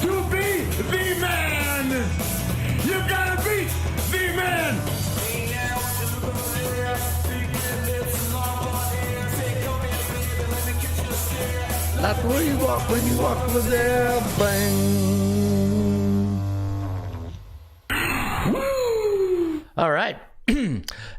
To be the man, you gotta beat the man. That's where you walk when you walk over there, bang. Woo! All right.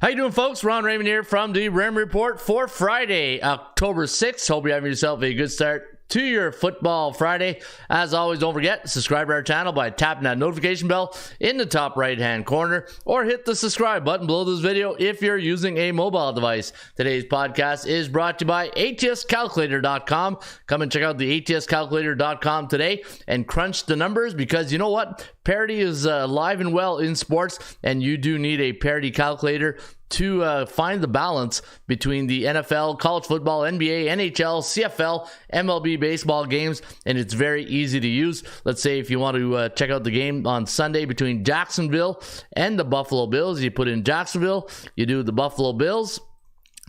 How you doing, folks? Ron Raymond here from the Rim Report for Friday, October 6th. Hope you're having yourself a good start to your football Friday. As always, don't forget, subscribe to our channel by tapping that notification bell in the top right-hand corner, or hit the subscribe button below this video if you're using a mobile device. Today's podcast is brought to you by ATScalculator.com. Come and check out the ATScalculator.com today and crunch the numbers, because you know what? Parity is alive and well in sports, and you do need a parity calculator to find the balance between the NFL, college football, NBA, NHL, CFL, MLB baseball games, and it's very easy to use. Let's say if you want to check out the game on Sunday between Jacksonville and the Buffalo Bills, you put in Jacksonville, you do the Buffalo Bills,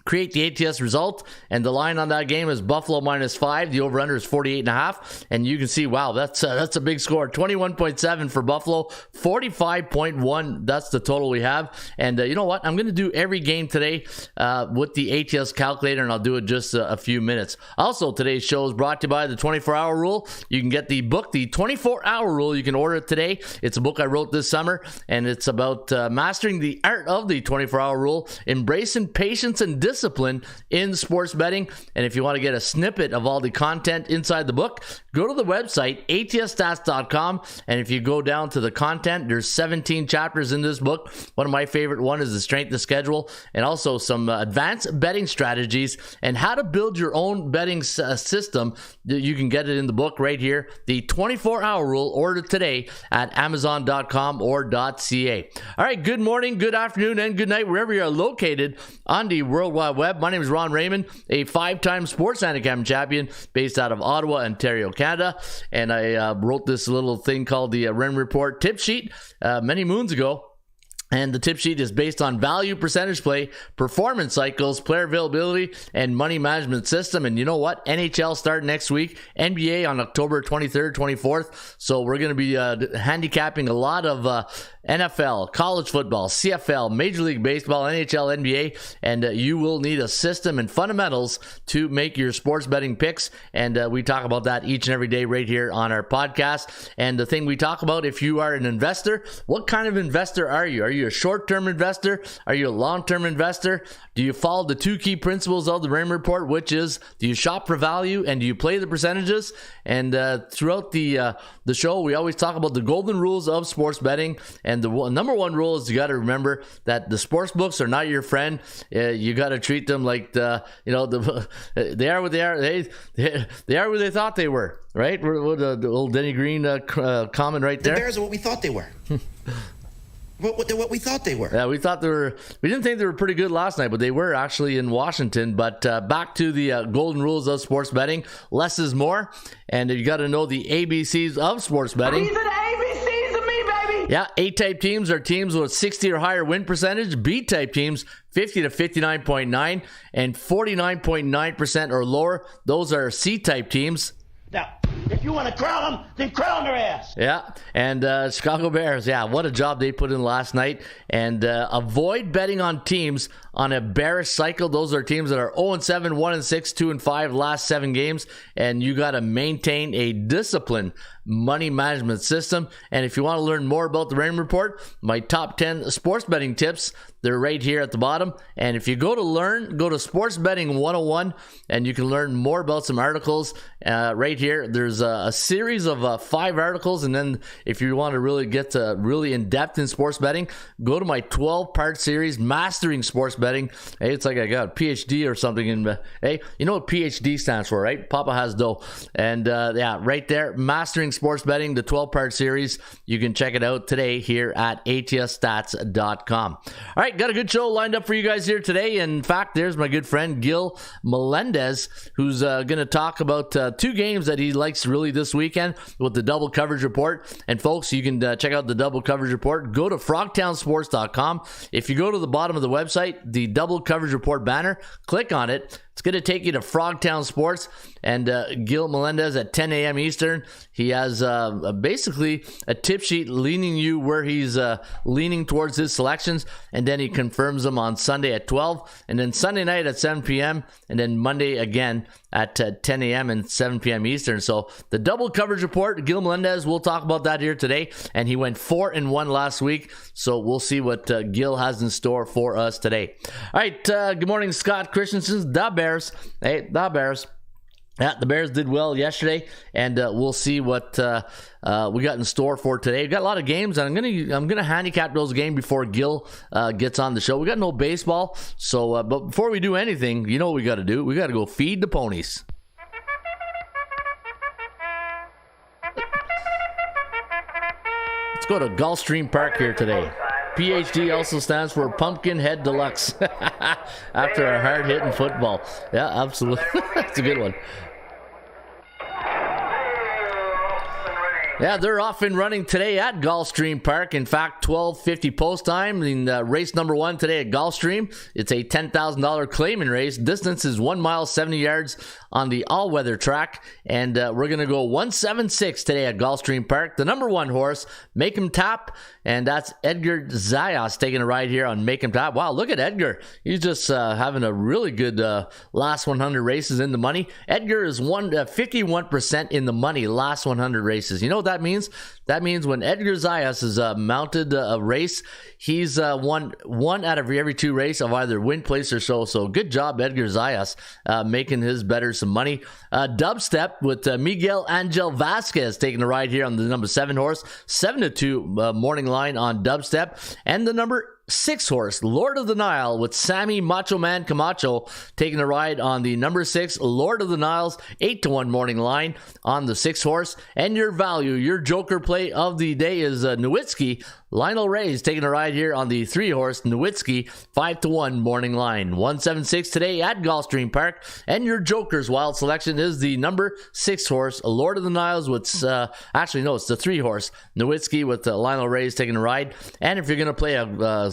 create the ATS result, and the line on that game is Buffalo -5. The over-under is 48.5, and you can see, wow, that's a big score. 21.7 for Buffalo, 45.1. That's the total we have. And you know what? I'm going to do every game today with the ATS calculator, and I'll do it just a few minutes. Also, today's show is brought to you by the 24-Hour Rule. You can get the book, the 24-Hour Rule. You can order it today. It's a book I wrote this summer, and it's about mastering the art of the 24-Hour Rule, embracing patience and discipline in sports betting. And if you want to get a snippet of all the content inside the book, go to the website atsstats.com, and if you go down to the content, there's 17 chapters in this book. One of my favorite one is the strength of schedule, and also some advanced betting strategies and how to build your own betting system. You can get it in the book right here, the 24-Hour Rule. Order today at amazon.com or .ca. All right, good morning, good afternoon, and good night wherever you're located on the World Wide Web. My name is Ron Raymond, a 5-time sports handicap champion based out of Ottawa, Ontario, Canada. And I wrote this little thing called the Rim Report tip sheet many moons ago. And the tip sheet is based on value, percentage play, performance cycles, player availability, and money management system. And you know what? NHL starting next week, NBA on October 23rd, 24th. So we're going to be handicapping a lot of NFL, college football, CFL, Major League Baseball, NHL, NBA. And you will need a system and fundamentals to make your sports betting picks. And we talk about that each and every day right here on our podcast. And the thing we talk about, if you are an investor, what kind of investor are you? Are you a short-term investor? Are you a long-term investor? Do you follow the two key principles of the Rim Report, which is, do you shop for value and do you play the percentages? And throughout the show, we always talk about the golden rules of sports betting. And the number one rule is you got to remember that the sports books are not your friend. You got to treat them like they are what they are. They are what they thought they were, right? What the old Denny Green comment right there. The Bears are what we thought they were. What we thought they were. Yeah, we thought they were. We didn't think they were pretty good last night, but they were actually in Washington. But back to the golden rules of sports betting. Less is more, and you got to know the ABCs of sports betting. These are the ABCs of me, baby. Yeah, A-type teams are teams with 60 or higher win percentage. B-type teams, 50 to 59.9, and 49.9% or lower. Those are C-type teams. Now, If you want to crown them, then crown their ass. Yeah, and Chicago Bears, yeah, what a job they put in last night. And avoid betting on teams on a bearish cycle. Those are teams that are 0-7, 1-6, 2-5 last 7 games. And you got to maintain a disciplined money management system. And if you want to learn more about the Raymond Report, my top 10 sports betting tips, they're right here at the bottom. And if you go to Sports Betting 101, and you can learn more about some articles right here. There's a series of 5 articles. And then if you want to really get really in depth in sports betting, go to my 12-part series, Mastering Sports Betting. Hey, it's like I got a PhD or something in. Hey, you know what PhD stands for, right? Papa has dough. And yeah, right there, Mastering Sports Betting, the 12-part series. You can check it out today here at atsstats.com. All right, got a good show lined up for you guys here today. In fact, there's my good friend Gil Melendez, who's going to talk about 2 games that he likes really this weekend with the double coverage report. And folks, you can check out the double coverage report. Go to frogtownsports.com. If you go to the bottom of the website, the double coverage report banner, click on it. It's going to take you to Frogtown Sports, and Gil Melendez at 10 a.m. Eastern. He has basically a tip sheet leaning you where he's leaning towards his selections, and then he confirms them on Sunday at 12, and then Sunday night at 7 p.m., and then Monday again at 10 a.m. and 7 p.m. Eastern. So the double coverage report, Gil Melendez, we'll talk about that here today, and he went 4-1 last week, so we'll see what Gil has in store for us today. All right, good morning, Scott Christensen, the Bears. Hey, the Bears. Yeah, the Bears did well yesterday, and we'll see what we got in store for today. We got a lot of games, and I'm gonna handicap those games before Gil gets on the show. We got no baseball, so but before we do anything, you know what we got to do? We got to go feed the ponies. Let's go to Gulfstream Park here today. PhD also stands for Pumpkinhead Deluxe. After a hard-hitting football. Yeah, absolutely. That's a good one. Yeah, they're off and running today at Gulfstream Park. In fact, 12:50 post time in race number 1 today at Gulfstream. It's a $10,000 claiming race. Distance is 1 mile, 70 yards on the all-weather track. And we're going to go 176 today at Gulfstream Park. The number 1 horse, Make 'Em Tap. And that's Edgar Zayas taking a ride here on Make 'Em Tap. Wow, look at Edgar. He's just having a really good last 100 races in the money. Edgar is 51% in the money last 100 races. You know what that means? That means when Edgar Zayas is mounted a race, he's won 1 out of every 2 races of either win, place, or show. So good job, Edgar Zayas, making his better some money. Dubstep with Miguel Angel Vasquez taking a ride here on the number 7 horse. 7-2 morning line on Dubstep. And the number 6 horse, Lord of the Nile, with Sammy Macho Man Camacho taking a ride on the number 6, Lord of the Nile's 8-1 morning line on the 6 horse. And your value, your joker play of the day is Nowitzki. Lionel Reyes taking a ride here on the 3 horse, Nowitzki, 5-1 morning line. 176 today at Gulfstream Park. And your joker's wild selection is the number 6 horse, Lord of the Niles, with actually no, it's the 3 horse, Nowitzki, with Lionel Reyes taking a ride. And if you're going to play a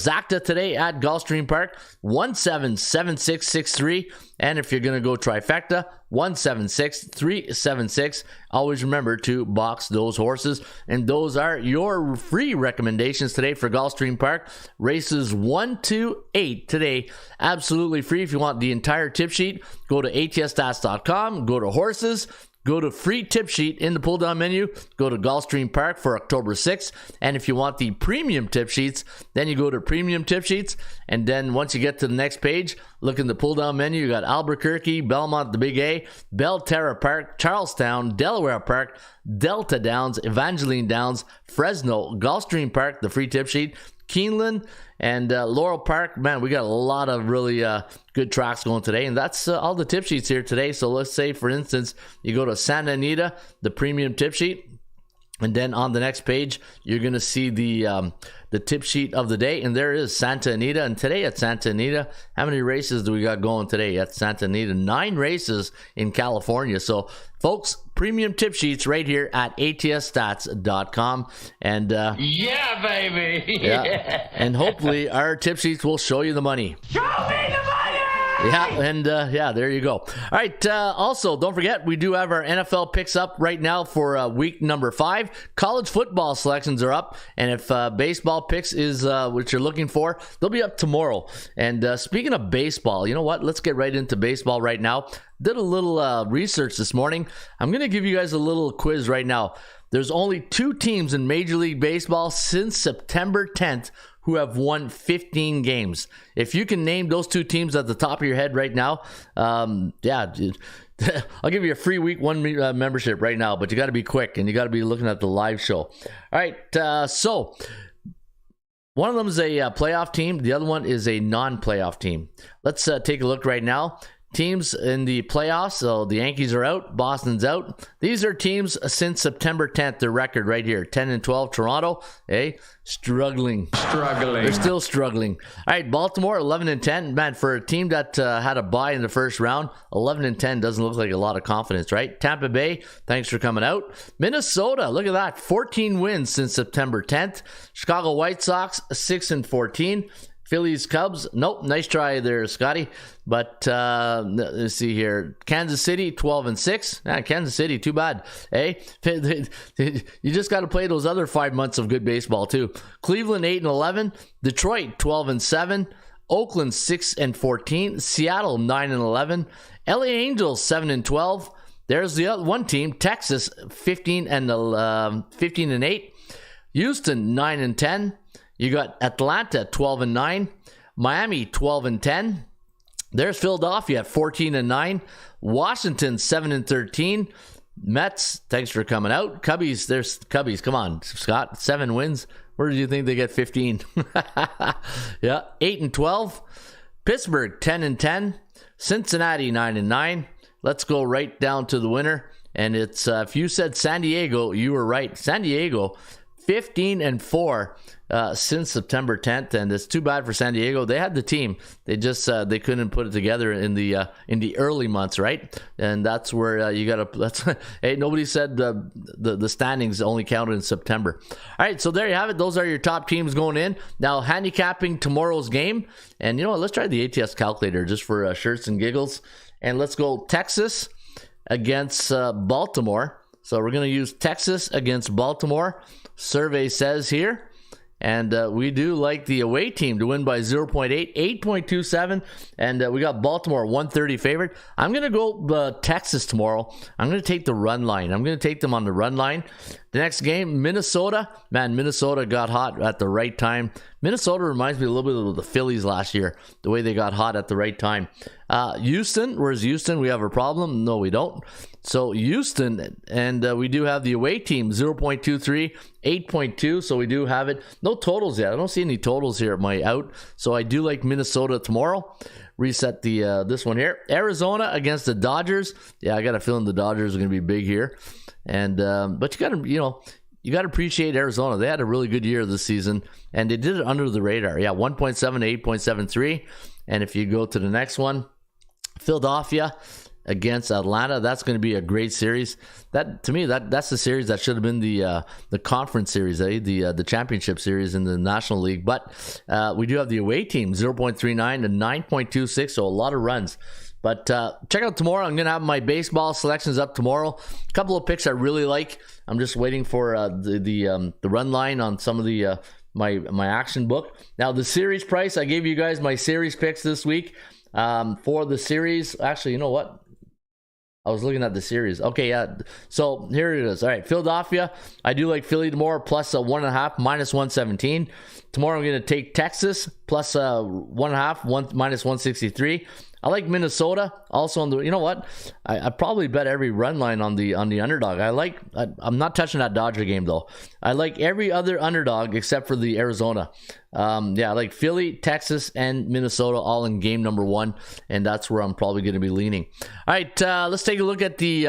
Zacta today at Gulfstream Park, 177663. And if you're going to go trifecta, 176376. Always remember to box those horses. And those are your free recommendations today for Gulfstream Park. Races 1-8 today, absolutely free. If you want the entire tip sheet, go to atsstats.com, go to horses, go to free tip sheet in the pull down menu, go to Gulfstream Park for October 6th. And if you want the premium tip sheets, then you go to premium tip sheets. And then once you get to the next page, look in the pull down menu. You got Albuquerque, Belmont, the Big A, Belterra Park, Charlestown, Delaware Park, Delta Downs, Evangeline Downs, Fresno, Gulfstream Park, the free tip sheet, Keeneland, and Laurel Park. Man, we got a lot of really good tracks going today, and that's all the tip sheets here today. So let's say, for instance, you go to Santa Anita, the premium tip sheet, and then on the next page, you're going to see the tip sheet of the day, and there is Santa Anita. And today at Santa Anita, how many races do we got going today at Santa Anita? 9 races in California. So, folks, premium tip sheets right here at atsstats.com. And yeah, baby. yeah, and hopefully our tip sheets will show you the money. Show me the money! Yeah, and there you go. All right, also, don't forget, we do have our NFL picks up right now for week number 5. College football selections are up, and if baseball picks is what you're looking for, they'll be up tomorrow. And speaking of baseball, you know what? Let's get right into baseball right now. Did a little research this morning. I'm going to give you guys a little quiz right now. There's only 2 teams in Major League Baseball since September 10th who have won 15 games. If you can name those 2 teams at the top of your head right now, I'll give you a free week 1 membership right now, but you got to be quick and you got to be looking at the live show. All right, so one of them is a playoff team. The other one is a non-playoff team. Let's take a look right now. Teams in the playoffs, so the Yankees are out, Boston's out. These are teams since September 10th, their record right here, 10-12. Toronto, struggling. They're still struggling. All right, Baltimore, 11-10. Man, for a team that had a bye in the first round, 11-10 doesn't look like a lot of confidence, right? Tampa Bay, thanks for coming out. Minnesota, look at that, 14 wins since September 10th. Chicago White Sox, 6-14. Phillies, Cubs, nope, nice try there, Scotty. But let's see here. Kansas City, 12-6. Kansas City, too bad. Hey, you just got to play those other 5 months of good baseball too. Cleveland, 8-11. Detroit, 12-7. Oakland, 6-14. Seattle, 9-11. LA Angels, 7-12. There's the other one team, Texas, 15-8. Houston, 9-10. You got Atlanta, 12-9. Miami, 12-10. There's Philadelphia at 14-9. Washington, 7-13. Mets, thanks for coming out. Cubbies, there's Cubbies. Come on, Scott, 7 wins. Where do you think they get 15? Yeah, 8-12. Pittsburgh, 10-10. Cincinnati, 9-9. Let's go right down to the winner. And it's if you said San Diego, you were right. San Diego, 15-4 since September 10th, and it's too bad for San Diego. They had the team, they just they couldn't put it together in the early months, right? And that's where you gotta. That's hey, nobody said the standings only counted in September. All right, so there you have it. Those are your top teams going in. Now handicapping tomorrow's game, and you know what? Let's try the ATS calculator just for shits and giggles, and let's go Texas against Baltimore. So we're going to use Texas against Baltimore. Survey says here. And we do like the away team to win by 0.8, 8.27. And we got Baltimore 130 favorite. I'm going to go Texas tomorrow. I'm going to take the run line. I'm going to take them on the run line. The next game, Minnesota. Man, Minnesota got hot at the right time. Minnesota reminds me a little bit of the Phillies last year, the way they got hot at the right time. Houston, where's Houston? We have a problem? No, we don't. So Houston, and we do have the away team, 0.23, 8.2, so we do have it. No totals yet. I don't see any totals here at my out, so I do like Minnesota tomorrow. Reset the this one here. Arizona against the Dodgers. Yeah, I got a feeling the Dodgers are going to be big here. And but you got to, you got to appreciate Arizona. They had a really good year this season, and they did it under the radar. Yeah, 1.7 to 8.73. And if you go to the next one, Philadelphia against Atlanta, that's going to be a great series. That, to me, that's the series that should have been the conference series, the championship series in the National League. But we do have the away team, 0.39 to 9.26, so a lot of runs. But check out tomorrow. I'm going to have my baseball selections up tomorrow. A couple of picks I really like. I'm just waiting for the run line on some of the my action book. Now, the series price, I gave you guys my series picks this week for the series. Actually, you know what? I was looking at the series. Okay, yeah. So here it is. All right, Philadelphia. I do like Philly tomorrow, plus 1.5, minus 117. Tomorrow I'm going to take Texas, plus 1.5, minus 163. I like Minnesota also on the. You know what? I probably bet every run line on the underdog. I'm not touching that Dodger game though. I like every other underdog except for the Arizona. I like Philly, Texas, and Minnesota all in game number 1, and that's where I'm probably going to be leaning. All right, let's take a look at the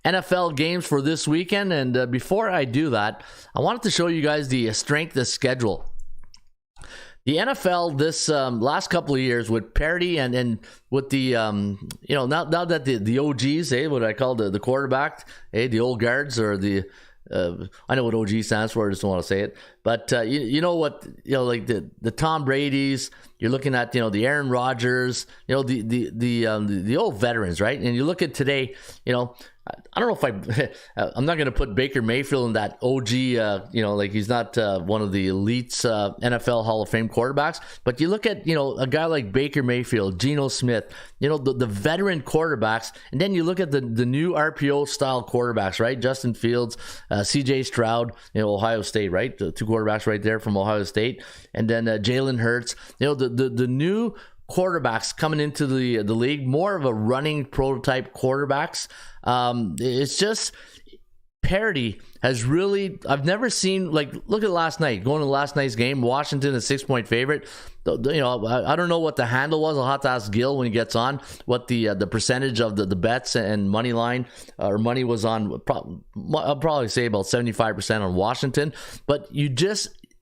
NFL games for this weekend. And before I do that, I wanted to show you guys the strength of schedule. The NFL this last couple of years with parity and with the now that the OGs, what I call the quarterback, the old guards or the I know what OG stands for. I just don't want to say it. But you know what, like the Tom Brady's. You're looking at the Aaron Rodgers. The old veterans, right? And you look at today. I don't know if I'm not going to put Baker Mayfield in that OG. Like he's not one of the elites NFL Hall of Fame quarterbacks. But you look at a guy like Baker Mayfield, Geno Smith. The veteran quarterbacks, and then you look at the new RPO style quarterbacks, right? Justin Fields, C.J. Stroud, Ohio State, right? The two quarterbacks right there from Ohio State, and then Jalen Hurts. The new quarterbacks coming into the league, more of a running prototype quarterbacks. It's just parity has really, I've never seen, like, look at last night, going to last night's game, Washington a 6-point favorite. I don't know what the handle was. I'll have to ask Gil when he gets on what the percentage of the bets and money line or money was on. I'll probably say about 75% on Washington, but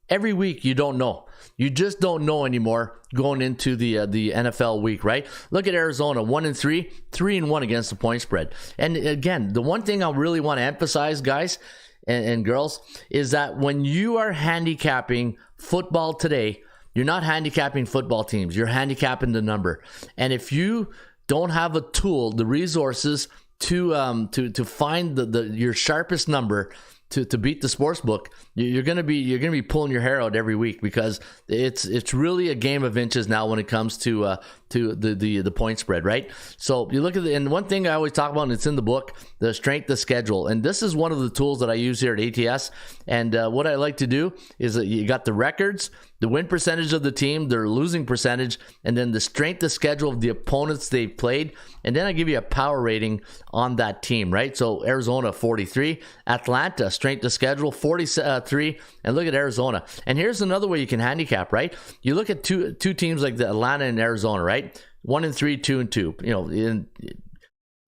every week you don't know. You just don't know anymore going into the NFL week, right? Look at Arizona, 1-3, 3-1 against the point spread. And again, the one thing I really want to emphasize, guys and girls, is that when you are handicapping football today, you're not handicapping football teams. You're handicapping the number. And if you don't have a tool, the resources to find your sharpest number, to beat the sports book, you're gonna be pulling your hair out every week, because it's really a game of inches now when it comes to the point spread, right? So you look at and one thing I always talk about, and it's in the book, the strength of schedule, and this is one of the tools that I use here at ATS. And what I like to do is that you got the records, the win percentage of the team, their losing percentage, and then the strength of schedule of the opponents they've played, and then I give you a power rating on that team, right? So Arizona 43, Atlanta strength of schedule 43, and look at Arizona. And here's another way you can handicap, right? You look at two teams like the Atlanta and Arizona, right? 1-3, 2-2.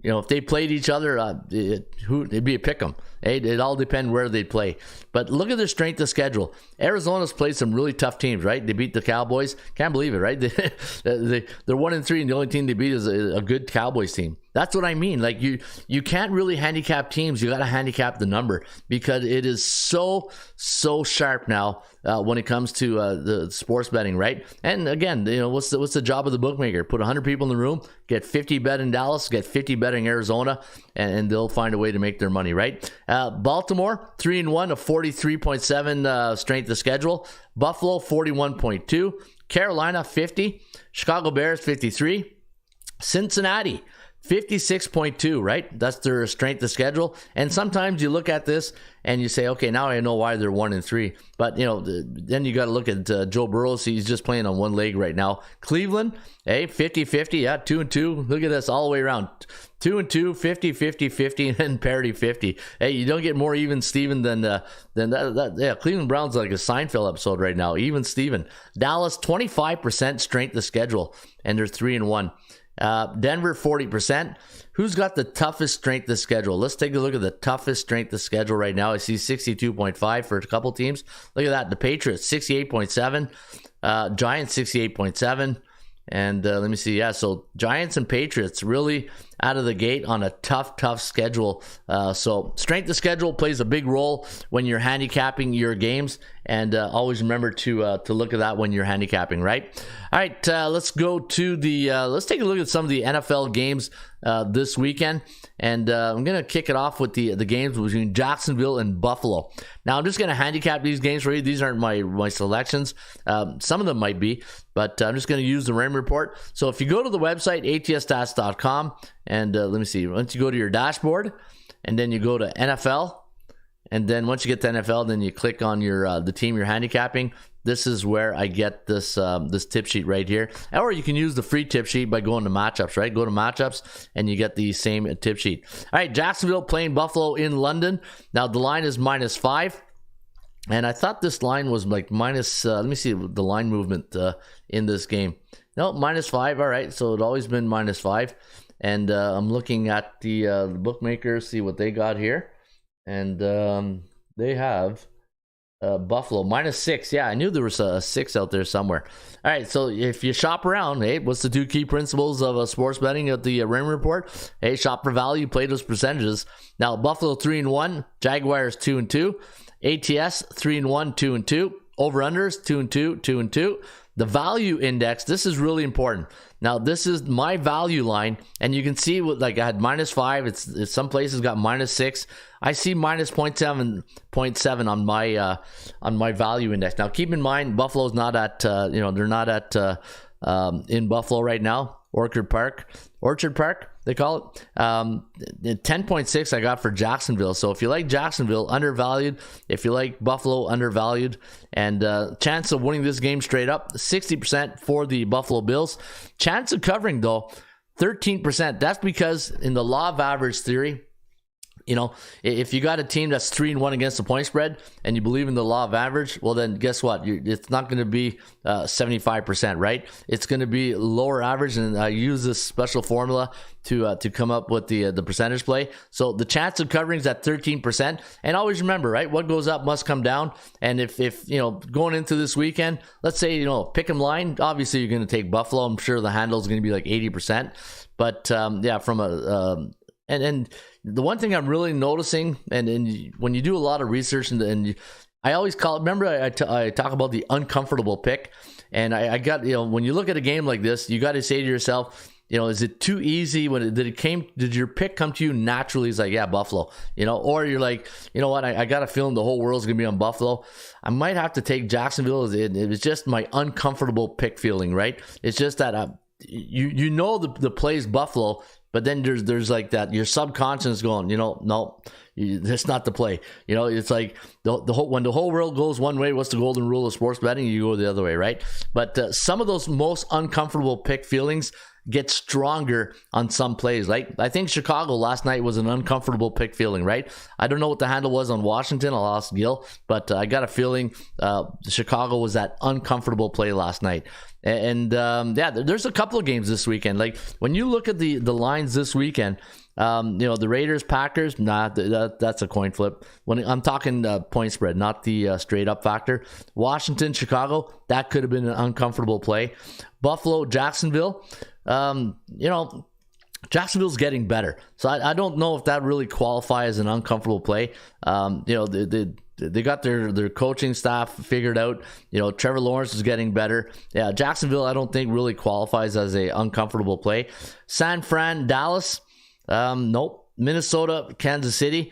If they played each other, it'd be a pick 'em. It all depends where they play. But look at their strength of schedule. Arizona's played some really tough teams, right? They beat the Cowboys. Can't believe it, right? They're 1-3, and the only team they beat is a good Cowboys team. That's what I mean. Like you can't really handicap teams. You got to handicap the number, because it is so sharp now when it comes to the sports betting, right? And again, what's the job of the bookmaker? Put 100 people in the room, get 50 bet in Dallas, get 50 bet in Arizona, and they'll find a way to make their money, right? Baltimore 3-1, a 43.7 strength of schedule. Buffalo 41.2. Carolina 50. Chicago Bears 53. Cincinnati 56.2, right? That's their strength of schedule. And sometimes you look at this and you say, okay, now I know why they're 1-3. But then you got to look at Joe Burrow. He's just playing on one leg right now. Cleveland, 50-50, yeah, 2-2. Look at this all the way around. 2-2, 50-50, and then parity 50. Hey, you don't get more even Steven than that. Yeah, Cleveland Browns like a Seinfeld episode right now. Even Steven. Dallas 25% strength of schedule, and they're 3-1. Denver 40%. Who's got the toughest strength of schedule? Let's take a look at the toughest strength of schedule right now. I see 62.5 for a couple teams. Look at that. The Patriots 68.7. Giants 68.7. And let me see. Yeah, so Giants and Patriots really out of the gate on a tough schedule. So strength of schedule plays a big role when you're handicapping your games. And always remember to look at that when you're handicapping, right? All right, let's go to let's take a look at some of the NFL games this weekend. And I'm going to kick it off with the games between Jacksonville and Buffalo. Now, I'm just going to handicap these games for you. These aren't my selections. Some of them might be, but I'm just going to use the Raymond Report. So if you go to the website, atsstats.com, and let me see. Once you go to your dashboard, and then you go to NFL, and then once you get to NFL, then you click on your the team you're handicapping. This is where I get this tip sheet right here. Or you can use the free tip sheet by going to matchups, right? Go to matchups and you get the same tip sheet. All right, Jacksonville playing Buffalo in London. Now the line is -5. And I thought this line was like minus, let me see the line movement in this game. No, -5. All right, so it's always been -5. And I'm looking at the bookmakers, see what they got here. And they have Buffalo -6. Yeah, I knew there was a 6 out there somewhere. All right, so if you shop around, hey, what's the 2 key principles of sports betting at the Raymond Report? Hey, shop for value, play those percentages. Now, Buffalo 3-1, Jaguars 2-2, ATS 3-1, 2-2, over-unders 2-2, 2-2. The value index, this is really important. Now, this is my value line, and you can see what, like, I had -5. It's some places got -6. I see -0.7 on my value index. Now, keep in mind, Buffalo's not at they're not at in Buffalo right now. Orchard Park, they call it. 10.6 I got for Jacksonville. So if you like Jacksonville, undervalued. If you like Buffalo, undervalued. And chance of winning this game straight up, 60% for the Buffalo Bills. Chance of covering, though, 13%. That's because in the law of average theory, you know, if you got a team that's 3-1 against the point spread and you believe in the law of average, well, then guess what? It's not going to be 75%, right? It's going to be lower average, and I use this special formula to come up with the percentage play. So the chance of covering is at 13%. And always remember, right? What goes up must come down. And if you know, going into this weekend, let's say, you know, pick 'em line, obviously you're going to take Buffalo. I'm sure the handle is going to be like 80%. But yeah, from a and the one thing I'm really noticing, and when you do a lot of research, and I always call it, remember I talk about the uncomfortable pick, and I got, you know, when you look at a game like this, you got to say to yourself, you know, is it too easy? Did your pick come to you naturally? It's like, yeah, Buffalo, you know, or you're like, you know what, I got a feeling the whole world's gonna be on Buffalo. I might have to take Jacksonville. It was just my uncomfortable pick feeling, right? It's just that you know the play's Buffalo. But then there's like that, your subconscious going, you know, no, that's not the play. You know, it's like when the whole world goes one way, what's the golden rule of sports betting? You go the other way, right? But some of those most uncomfortable pick feelings get stronger on some plays. Like, I think Chicago last night was an uncomfortable pick feeling, right? I don't know what the handle was on Washington. I'll ask Gil, but I got a feeling Chicago was that uncomfortable play last night. And yeah, there's a couple of games this weekend. Like, when you look at the lines this weekend, you know, the Raiders, Packers, that's a coin flip. When I'm talking point spread, not the straight up factor. Washington, Chicago, that could have been an uncomfortable play. Buffalo, Jacksonville, you know, Jacksonville's getting better. So I don't know if that really qualifies as an uncomfortable play. You know, they got their coaching staff figured out. You know, Trevor Lawrence is getting better. Yeah, Jacksonville, I don't think really qualifies as a uncomfortable play. San Fran, Dallas, nope. Minnesota, Kansas City.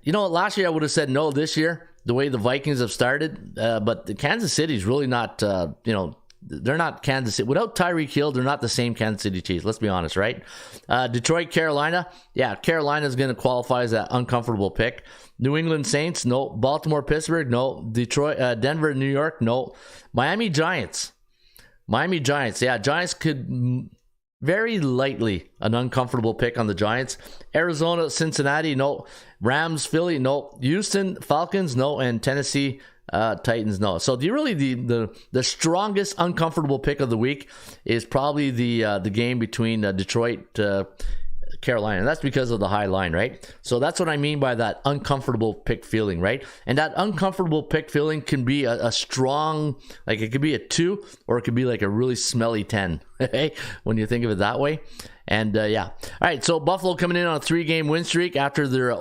You know, last year I would have said no. This year, the way the Vikings have started, but the Kansas City's really not, you know, they're not Kansas City. Without Tyreek Hill, they're not the same Kansas City Chiefs. Let's be honest, right? Detroit, Carolina. Yeah, Carolina's going to qualify as that uncomfortable pick. New England Saints, no. Baltimore, Pittsburgh, no. Detroit, Denver, New York, no. Miami Giants. Yeah, Giants could very lightly an uncomfortable pick on the Giants. Arizona, Cincinnati, no. Rams, Philly, no. Houston, Falcons, no. And Tennessee, Titans, no. So the strongest uncomfortable pick of the week is probably the game between Detroit, Carolina. And that's because of the high line, right? So that's what I mean by that uncomfortable pick feeling, right? And that uncomfortable pick feeling can be a strong, like it could be a 2 or it could be like a really smelly 10, when you think of it that way. And yeah. All right, so Buffalo coming in on a 3-game win streak after their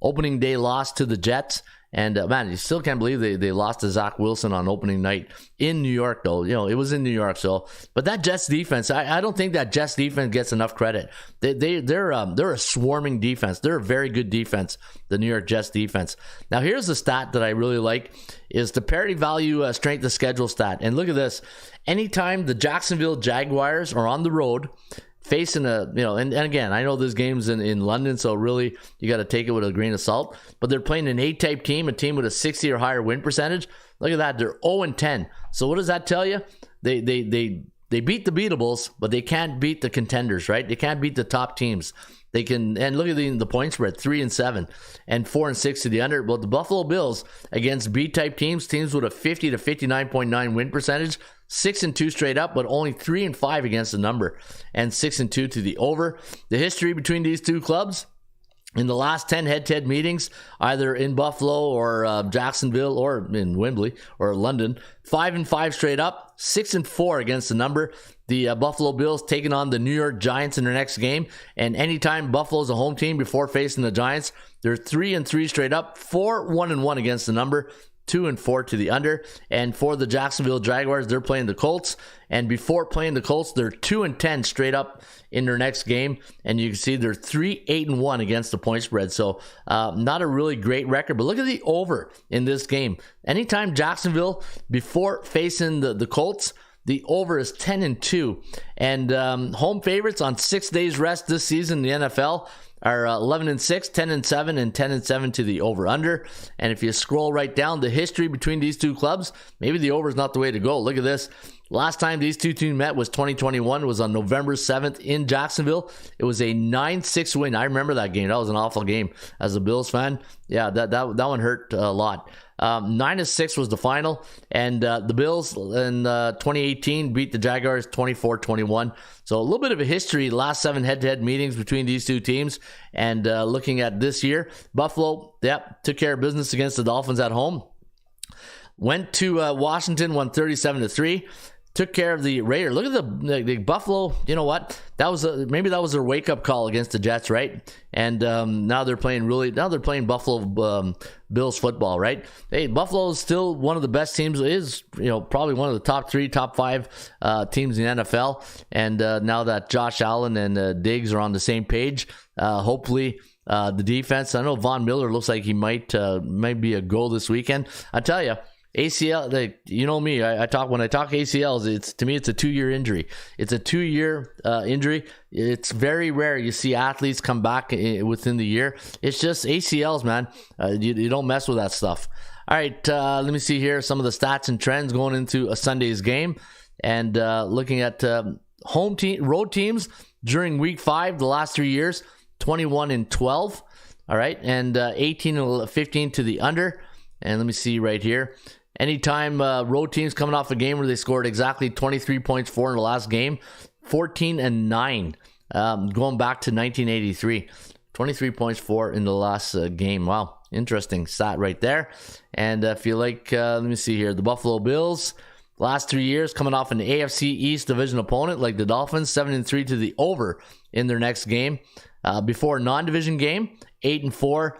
opening day loss to the Jets. And man, you still can't believe they lost to Zach Wilson on opening night in New York, though. You know, it was in New York. So, but that Jets defense, I don't think that Jets defense gets enough credit. They're a swarming defense. They're a very good defense, the New York Jets defense. Now, here's the stat that I really like is the parity value strength of schedule stat. And look at this. Anytime the Jacksonville Jaguars are on the road, facing a, you know, and again, I know this game's in London, so really you got to take it with a grain of salt, but they're playing an A-type team, a team with a 60 or higher win percentage. Look at that. They're 0-10. So what does that tell you? They beat the beatables, but they can't beat the contenders, right? They can't beat the top teams. They can, and look at the point spread, 3-7 and 4-6 to the under. But the Buffalo Bills against B-type teams with a 50 to 59.9 win percentage, 6-2 straight up, but only 3-5 against the number, and 6-2 to the over. The history between these two clubs, In the last 10 head-to-head meetings, either in Buffalo or Jacksonville or in Wembley or London, 5-5 straight up, 6-4 against the number. The Buffalo Bills taking on the New York Giants in their next game. And anytime Buffalo's a home team before facing the Giants, they're 3-3 straight up, 4-1-1 against the number, 2-4 to the under. And for the Jacksonville Jaguars, they're playing the Colts. And before playing the Colts, they're 2-10 straight up in their next game. And you can see they're 3-8-1 against the point spread. So not a really great record. But look at the over in this game. Anytime Jacksonville, before facing the Colts, the over is 10-2. And home favorites on 6 days rest this season in the NFL are 11-6, 10-7, and 10-7 to the over-under. And if you scroll right down the history between these two clubs, maybe the over is not the way to go. Look at this. Last time these two teams met was 2021. It was on November 7th in Jacksonville. It was a 9-6 win. I remember that game. That was an awful game as a Bills fan. Yeah, that one hurt a lot. 9-6 was the final, and the Bills in 2018 beat the Jaguars 24-21. So a little bit of a history, last 7 head-to-head meetings between these two teams. And looking at this year, Buffalo, took care of business against the Dolphins at home. Went to Washington, won 37-3. Took care of the Raiders. Look at the Buffalo. You know what? Maybe that was their wake-up call against the Jets, right? And now they're playing Buffalo Bills football, right? Hey, Buffalo is still one of the best teams. Is probably one of the top 3, top 5 teams in the NFL. And now that Josh Allen and Diggs are on the same page, hopefully the defense. I know Von Miller looks like he might be a goal this weekend. I tell you. ACL, you know me. When I talk ACLs, to me it's a 2-year injury. It's a 2-year injury. It's very rare you see athletes come back within the year. It's just ACLs, man. You don't mess with that stuff. All right, let me see here some of the stats and trends going into a Sunday's game, and looking at road teams during Week 5 the last 3 years, 21-12. All right, and 18-15 to the under. And let me see right here. Anytime road teams coming off a game where they scored exactly 23 points for in the last game, 14-9, going back to 1983. 23 points for in the last game. Wow, interesting stat right there. And if you like, let me see here, the Buffalo Bills, last 3 years coming off an AFC East division opponent like the Dolphins, 7-3 to the over in their next game. Before a non-division game, 8-4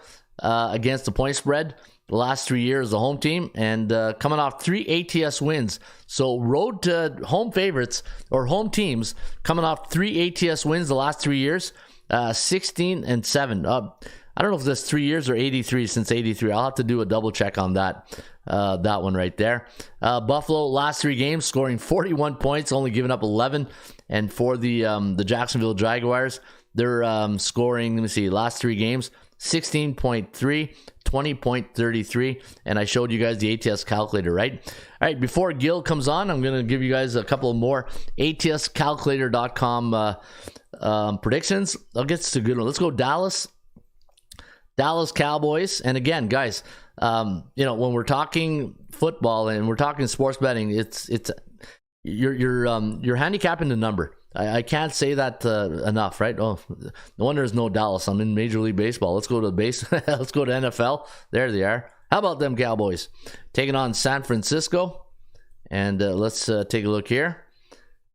against the point spread. The last 3 years, the home team, and coming off 3 ATS wins. So road to home favorites or home teams coming off 3 ATS wins the last 3 years, 16-7. I don't know if that's 3 years or 83 since 83. I'll have to do a double check on that one right there. Buffalo last 3 games scoring 41 points, only giving up 11. And for the Jacksonville Jaguars, they're scoring. Let me see, last 3 games. 16.3, 20.33, and I showed you guys the ATS calculator, right? All right, before Gil comes on, I'm going to give you guys a couple more ATScalculator.com predictions. I'll get to a good one. Let's go Dallas Cowboys. And again, guys, when we're talking football and we're talking sports betting, it's you're handicapping the number. I can't say that enough, right? Oh, no wonder there's no Dallas. I'm in Major League Baseball. Let's go to let's go to NFL. There they are. How about them Cowboys taking on San Francisco? And let's take a look here.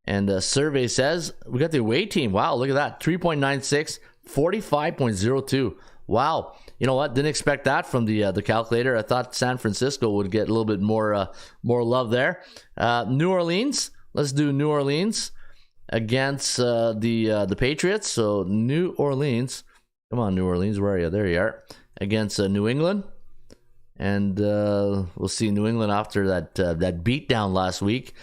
And survey says we got the away team. Wow, look at that. 3.96, 45.02. Wow. You know what? Didn't expect that from the calculator. I thought San Francisco would get a little bit more love there. New Orleans. Let's do New Orleans against the Patriots. So New Orleans, come on, New Orleans, where are you? There you are. Against New England, and we'll see New England after that beatdown last week.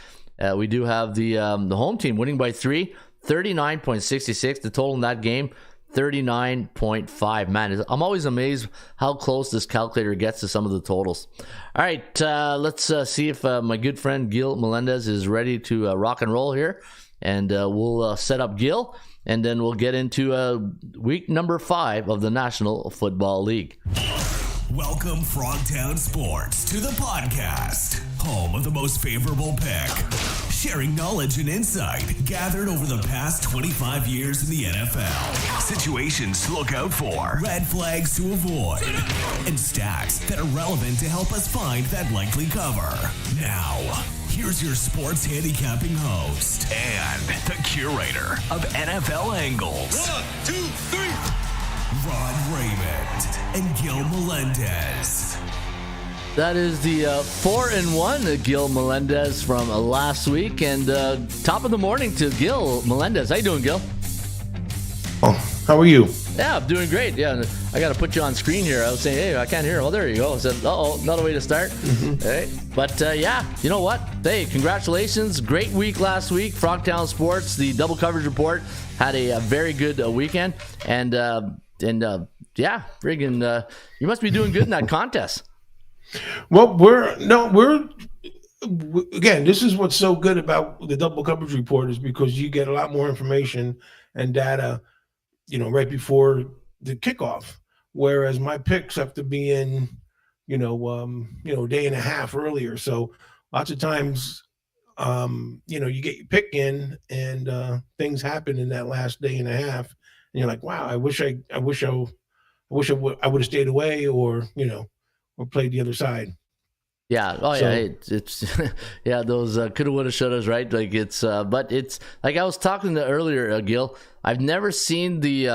We do have the home team winning by 3, 39.66. The total in that game, 39.5. Man, I'm always amazed how close this calculator gets to some of the totals. All right, let's see if my good friend Gil Melendez is ready to rock and roll here. And we'll set up Gil, and then we'll get into week number 5 of the National Football League. Welcome, Frogtown Sports, to the podcast, home of the most favorable pick. sharing knowledge and insight gathered over the past 25 years in the NFL. Situations to look out for, red flags to avoid, and stats that are relevant to help us find that likely cover. Now, here's your sports handicapping host and the curator of NFL angles. 1, 2, 3. Ron Raymond and Gil Melendez. That is the 4-1 Gil Melendez from last week, and top of the morning to Gil Melendez. How you doing, Gil? Oh, how are you? Yeah, I'm doing great. Yeah, I got to put you on screen here. I was saying, hey, I can't hear him. Oh, there you go. I said, another way to start. Hey, but yeah, you know what? Hey, congratulations. Great week last week. Frogtown Sports, the double coverage report, had a very good weekend, and yeah, friggin', you must be doing good in that contest. Well, again, this is what's so good about the double coverage report is because you get a lot more information and data, right before the kickoff. Whereas my picks have to be in, a day and a half earlier. So lots of times, you get your pick in and things happen in that last day and a half, and you're like, wow, I wish I would have stayed away or played the other side. Yeah. Oh, so, yeah. It's yeah. Those coulda, woulda, shouldas, right? Like it's, but it's like I was talking to earlier, Gil. I've never seen the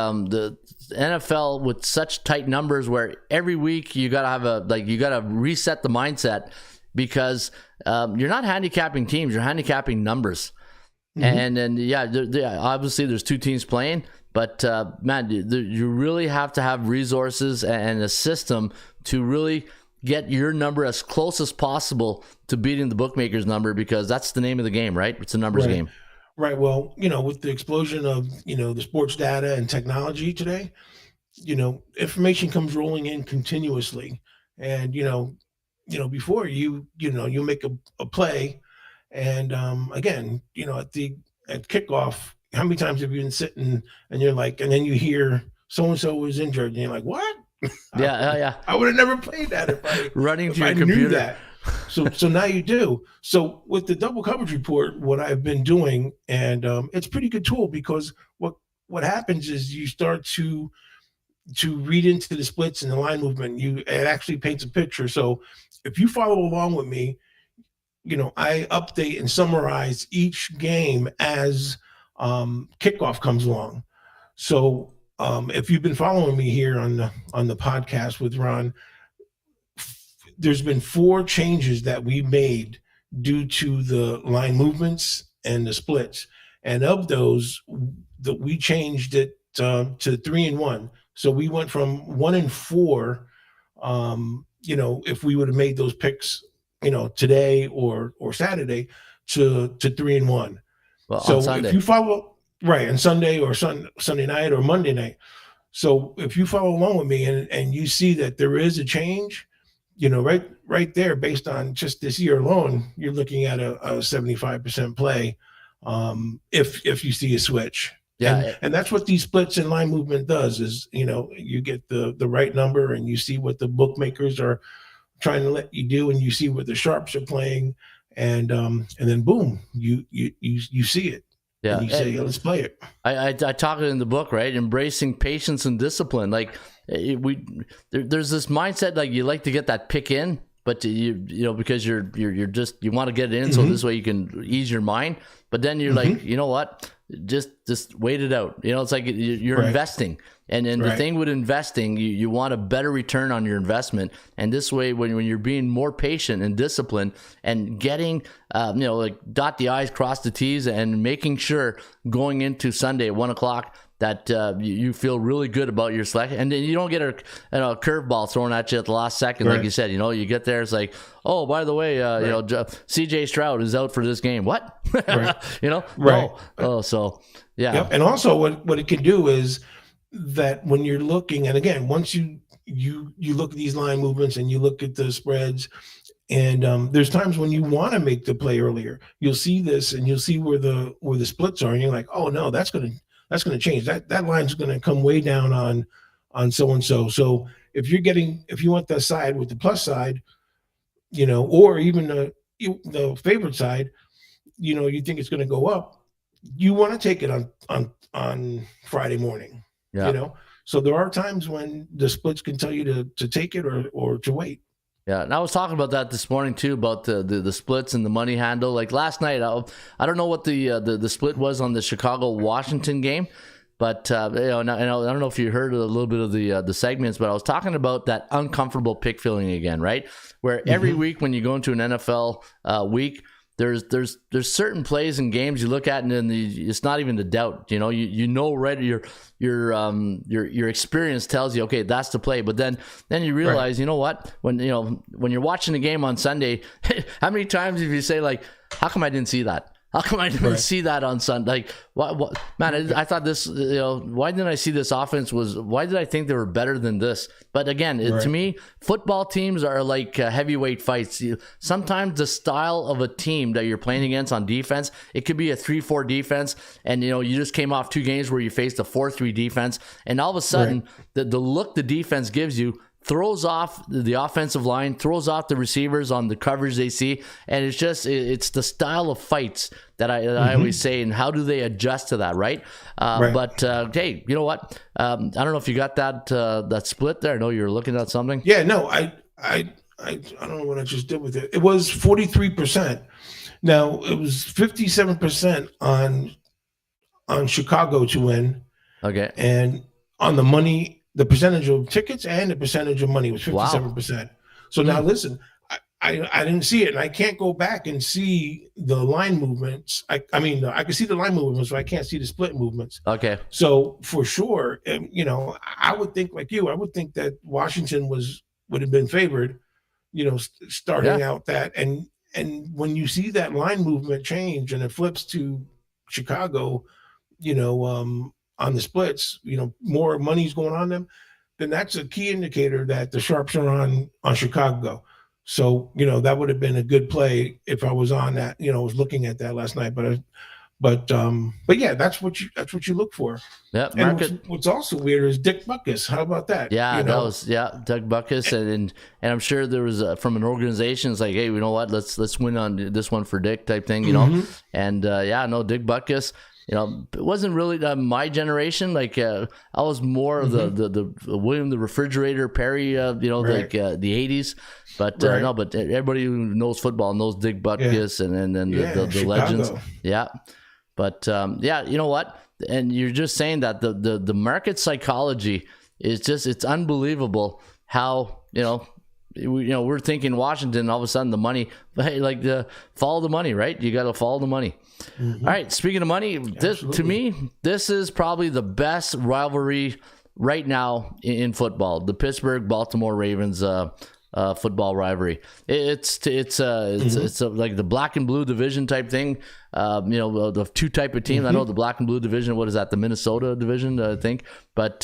NFL with such tight numbers where every week you gotta reset the mindset because you're not handicapping teams, you're handicapping numbers. Mm-hmm. And yeah, obviously there's two teams playing, but man, you really have to have resources and a system to really get your number as close as possible to beating the bookmaker's number, because that's the name of the game, right? It's a numbers game. Right. Well, with the explosion of, the sports data and technology today, information comes rolling in continuously. And, before you make a play and again, at kickoff, how many times have you been sitting and you're like, and then you hear so-and-so was injured and you're like, what? Yeah. I would have never played that if I running to your I computer. Knew that. So now you do. So with the double coverage report, what I've been doing, and it's a pretty good tool because what happens is you start to read into the splits and the line movement. It actually paints a picture. So if you follow along with me, I update and summarize each game as kickoff comes along. So if you've been following me here on the podcast with Ron, there's been 4 changes that we made due to the line movements and the splits. And of those, we changed it to 3-1. So we went from 1-4, if we would have made those picks, today or Saturday to 3-1. Well, so on Sunday. If you follow right on Sunday or Sunday night or Monday night. So if you follow along with me and you see that there is a change, right there, based on just this year alone, you're looking at a 75% play if you see a switch. Yeah. And that's what these splits and line movement does is, you get the right number and you see what the bookmakers are trying to let you do and you see what the sharps are playing and then boom, you see it. Yeah, and you say, let's play it. I talk it in the book, right? Embracing patience and discipline. Like there's this mindset, like you like to get that pick in, but because you're just you want to get it in, so this way you can ease your mind. But then you're like, you know what? Just wait it out. It's like you're investing, and the thing with investing, you want a better return on your investment. And this way, when you're being more patient and disciplined and getting, dot the I's, cross the T's, and making sure going into Sunday at 1:00 that you feel really good about your selection, and then you don't get a curveball thrown at you at the last second, like you said. You get there, it's like, oh, by the way, C.J. Stroud is out for this game. What? Right. No. Oh, so yeah. Yep. And also, what it can do is that when you're looking, and again, once you look at these line movements and you look at the spreads, and there's times when you want to make the play earlier, you'll see this and you'll see where the splits are, and you're like, oh no, that's gonna change. That line's gonna come way down on so and so. So if you want that side with the plus side, or even the favorite side, you think it's going to go up, you want to take it on Friday morning. Yeah. So there are times when the splits can tell you to take it or to wait. Yeah, and I was talking about that this morning too, about the splits and the money handle. Like last night, I don't know what the split was on the Chicago-Washington game, but and I don't know if you heard a little bit of the segments, but I was talking about that uncomfortable pick filling again, right? Where every week when you go into an NFL week, there's certain plays and games you look at, and then it's not even the doubt. Right, your experience tells you, okay, that's the play. But then you realize, you know what? When you're watching the game on Sunday, how many times have you say like, how come I didn't see that? How come I didn't see that on Sunday? Like, what, man? I thought this. Why didn't I see this offense? Why did I think they were better than this? But again, to me, football teams are like heavyweight fights. Sometimes the style of a team that you're playing against on defense, it could be a 3-4 defense, and you just came off 2 games where you faced a 4-3 defense, and all of a sudden, the look the defense gives you throws off the offensive line, throws off the receivers on the coverage they see, and it's the style of fights that I always say, and how do they adjust to that, right? But hey, you know what? I don't know if you got that split there. I know you're looking at something. Yeah, no, I don't know what I just did with it. It was 43%. Now it was 57% on Chicago to win. Okay, and on the money. The percentage of tickets and the percentage of money was 57%. Wow. So now listen, I didn't see it, and I can't go back and see the line movements. I can see the line movements, but I can't see the split movements. Okay. So for sure, I would think like you. I would think that Washington would have been favored, starting out that, and when you see that line movement change and it flips to Chicago, on the splits, more money's going on them, then that's a key indicator that the sharps are on Chicago. So, that would have been a good play if I was on that, I was looking at that last night, but yeah, that's what you look for. Yeah. And what's also weird is Dick Butkus. How about that? Yeah, that was Doug Butkus, and I'm sure there was from an organization. It's like, hey, you know what? Let's win on this one for Dick type thing, and Dick Butkus. It wasn't really my generation. Like I was more of the William the Refrigerator Perry, like the 80s. But but everybody who knows football knows Dick Butkus and the legends. Yeah. But you know what? And you're just saying that the market psychology is it's unbelievable how we're thinking Washington, all of a sudden the money, hey, follow the money, right? You got to follow the money. All right. Speaking of money, to me, this is probably the best rivalry right now in football. The Pittsburgh-Baltimore Ravens football rivalry. It's like the black and blue division type thing. The 2 type of teams. I know the black and blue division. What is that? The Minnesota division, I think. But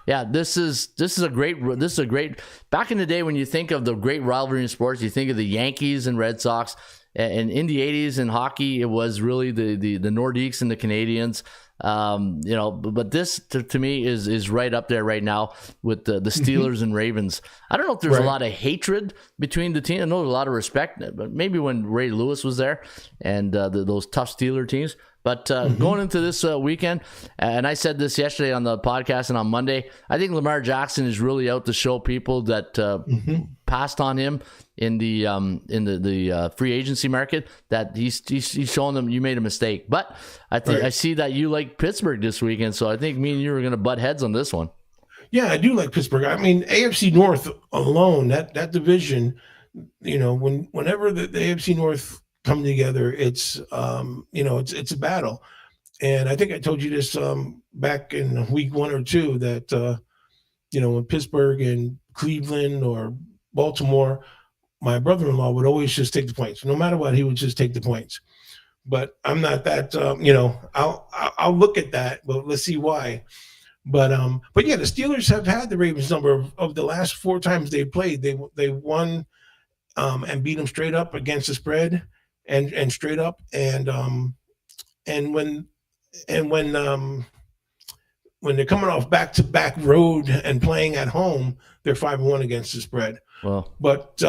this is a great. Back in the day, when you think of the great rivalry in sports, you think of the Yankees and Red Sox. And in the 80s in hockey, it was really the Nordiques and the Canadians. But this to me is right up there right now with the Steelers and Ravens. I don't know if there's a lot of hatred between the teams. I know there's a lot of respect, but maybe when Ray Lewis was there and those tough Steeler teams. But going into this weekend, and I said this yesterday on the podcast and on Monday, I think Lamar Jackson is really out to show people that passed on him in the free agency market that he's showing them you made a mistake. But I think I see that you like Pittsburgh this weekend, so I think me and you are going to butt heads on this one. Yeah, I do like Pittsburgh. I mean, AFC North alone, that division, whenever the AFC North come together, it's it's a battle. And I think I told you this back in week 1 or 2 that when Pittsburgh and Cleveland or Baltimore, my brother-in-law would always just take the points. No matter what, he would just take the points. But I'm not that. I'll look at that, but let's see why. But yeah, the Steelers have had the Ravens number of the last 4 times they played. They won and beat them straight up against the spread and straight up. And when they're coming off back-to-back road and playing at home, they're 5-1 against the spread. Well, but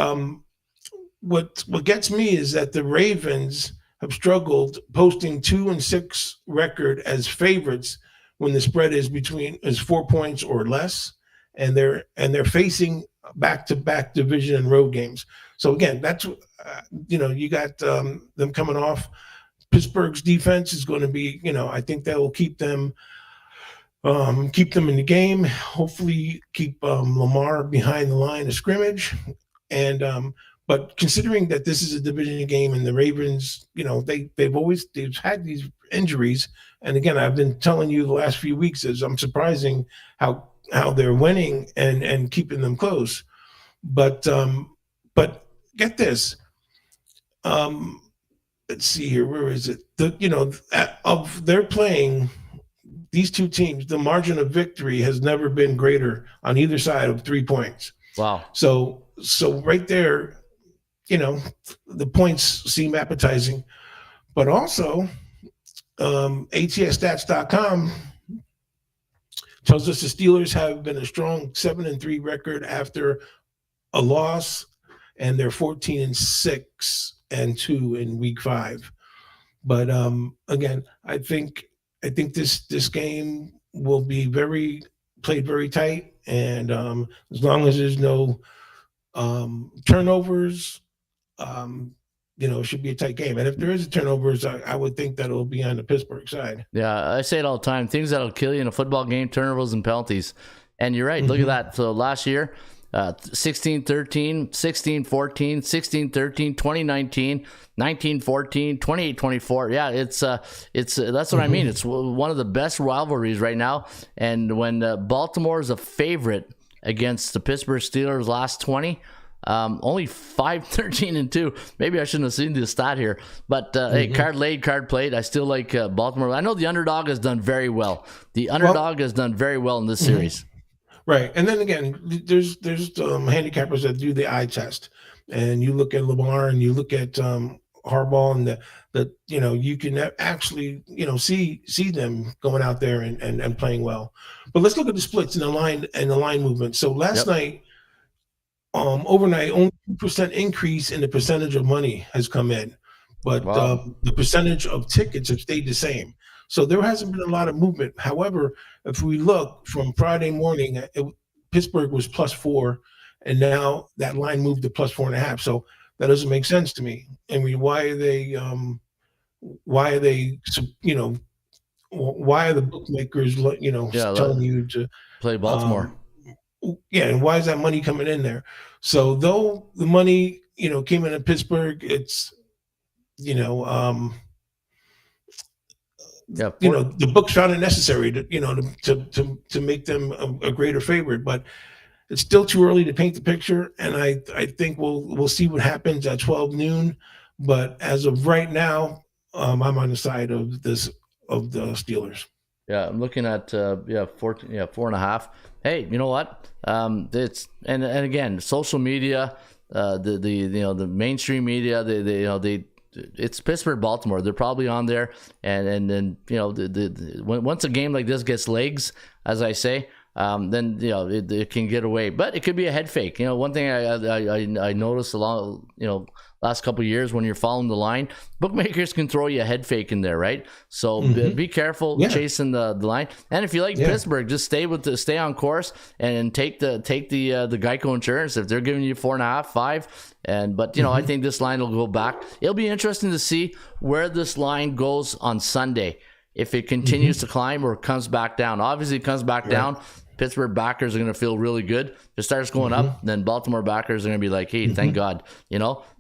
what gets me is that the Ravens have struggled posting 2-6 record as favorites when the spread is 4 points or less, and they're facing back-to-back division and road games. So again, that's you got them coming off. Pittsburgh's defense is going to be, I think that will keep them in the game. Hopefully, keep Lamar behind the line of scrimmage, and but considering that this is a division game and the Ravens, they've had these injuries, and again, I've been telling you the last few weeks is I'm surprising how they're winning and keeping them close, but get this. Let's see here. Where is it? Of their playing these two teams, the margin of victory has never been greater on either side of 3 points. Wow. So right there, the points seem appetizing, but also ATSstats.com tells us the Steelers have been a strong 7-3 record after a loss, and they're 14-6 and 2 in week 5. But again, I think this game will be played very tight, and as long as there's no turnovers, it should be a tight game. And if there is a turnovers, I would think that it'll be on the Pittsburgh side. Yeah, I say it all the time. Things that'll kill you in a football game: turnovers and penalties. And you're right. Look at that. So last year, 16-13, 16-14, 16-13, 2019, 19-14, 28-24. Yeah, it's that's what I mean. It's one of the best rivalries right now. And when Baltimore is a favorite against the Pittsburgh Steelers last 20, only 5-13-2. Maybe I shouldn't have seen this stat here, but hey, card laid, card played. I still like Baltimore. I know the underdog has done very well. The underdog has done very well in this series. Right, and then again, there's handicappers that do the eye test, and you look at Lamar and you look at Harbaugh, and the you can actually see them going out there and playing well. But let's look at the splits in the line movement. So last night, overnight, only 2% increase in the percentage of money has come in, but the percentage of tickets have stayed the same. So there hasn't been a lot of movement. However, if we look from Friday morning, Pittsburgh was +4, and now that line moved to +4.5. So that doesn't make sense to me. I mean, why are the bookmakers telling you to play Baltimore? And why is that money coming in there? So though the money came in at Pittsburgh, it's the books found it necessary to make them a greater favorite, but it's still too early to paint the picture. And I think we'll see what happens at 12 noon. But as of right now, I'm on the side of the Steelers. Yeah, I'm looking at 4.5. Hey, you know what? It's and again, social media, the mainstream media, it's Pittsburgh, Baltimore. They're probably on there, and then once a game like this gets legs, as I say, then it can get away. But it could be a head fake. One thing I noticed along last couple of years, when you're following the line, bookmakers can throw you a head fake in there, right? So be careful chasing the line. And if you like Pittsburgh, just stay on course and take the Geico insurance if they're giving you 4.5, 5. But I think this line will go back. It'll be interesting to see where this line goes on Sunday. If it continues to climb or comes back down. Obviously, it comes back down. Pittsburgh backers are going to feel really good. If it starts going up, then Baltimore backers are going to be like, hey, thank God,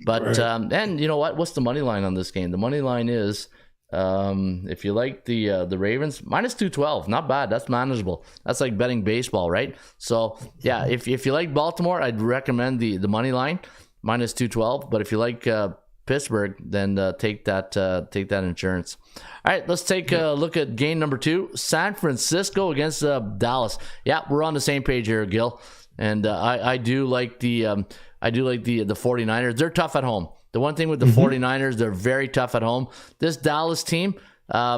But and you know what? What's the money line on this game? The money line is, if you like the Ravens, -212. Not bad. That's manageable. That's like betting baseball, right? So yeah, if you like Baltimore, I'd recommend the money line -212. But if you like Pittsburgh, then take that insurance. All right, let's take a look at game number 2, San Francisco against Dallas. Yeah, we're on the same page here, Gil, and I do like the 49ers. They're tough at home. The one thing with the 49ers, they're very tough at home. This Dallas team, I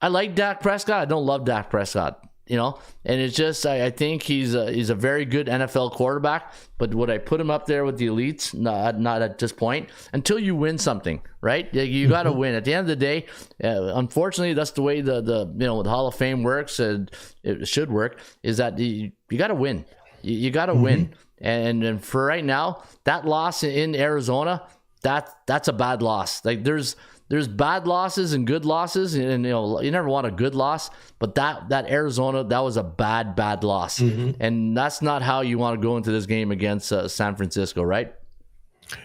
like Dak Prescott. I don't love Dak Prescott. and it's just I think he's a very good NFL quarterback, but would I put him up there with the elites? Not at this point until you win something, right? You got to win. At the end of the day, unfortunately, that's the way the Hall of Fame works, and it should work. Is that you got to win? You got to win, and for right now, that loss in Arizona, that's a bad loss. Like there's bad losses and good losses, and you never want a good loss, but that Arizona, that was a bad loss, and that's not how you want to go into this game against San Francisco, right?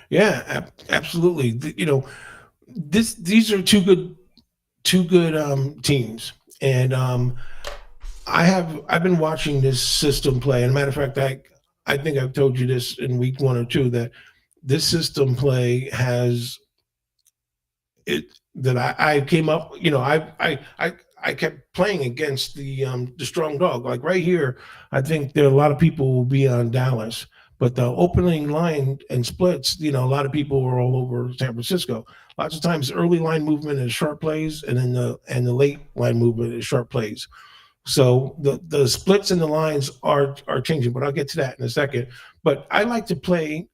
Yeah, absolutely. These are two good teams, and I've been watching this system play. And a matter of fact, I think I've told you this in week 1 or 2 that this system play has it that I came up. I kept playing against the strong dog. Like right here, I think there are a lot of people will be on Dallas, but the opening line and splits, a lot of people were all over San Francisco. Lots of times, early line movement is short plays, and then the late line movement is short plays. So the splits and the lines are changing, but I'll get to that in a second. But I like to play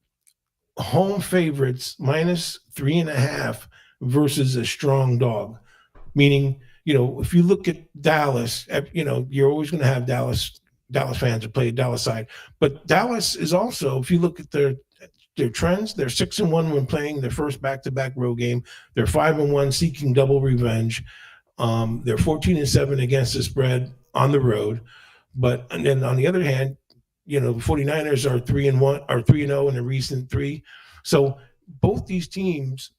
home favorites -3.5 versus a strong dog, meaning, if you look at Dallas, you're always going to have Dallas fans who play Dallas side, but Dallas is also, if you look at their trends, they're 6-1 when playing their first back-to-back road game. They're 5-1 seeking double revenge. They're 14-7 against the spread on the road. And then on the other hand, the 49ers are 3-1 or 3-0 in the recent 3. So both these teams